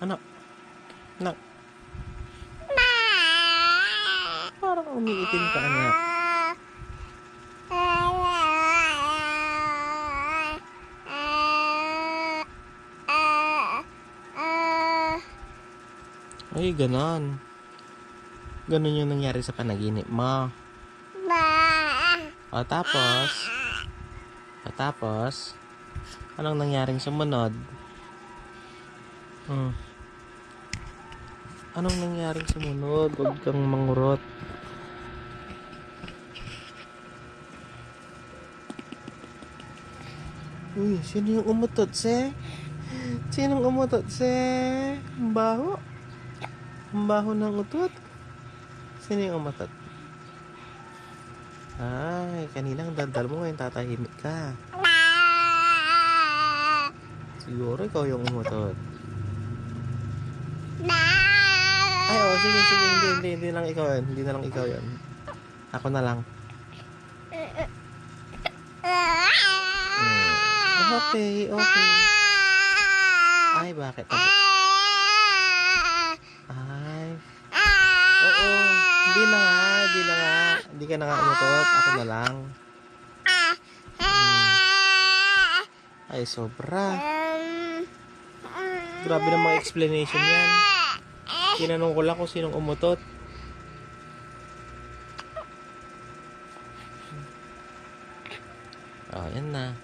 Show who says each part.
Speaker 1: Ano? Anak? Parang umiitim ka, anak. Ay, ganon. Ganon yung nangyari sa panaginip mo. O tapos, anong nangyaring sumunod? Anong nangyaring sumunod? Huwag kang mangurot. Uy, sino yung umutot, se? Sinong umutot, se? Ang baho. Ang baho ng utot. Sino yung umutot? Ay, kaninang dandal mo ngayon tatahimik ka. Siguro ikaw yung umutot. Ay, sige. Hindi na lang ikaw yun. Hindi na lang ikaw yun. Ako na lang. Okay. Ay, bakit? Ay. Oo. Hindi na nga. Hindi ka na nga umutot. Ako na lang. Ay, sobra. Grabe na mga explanation yan. Tinanong ko lang kung sinong umutot. Oh, yan na.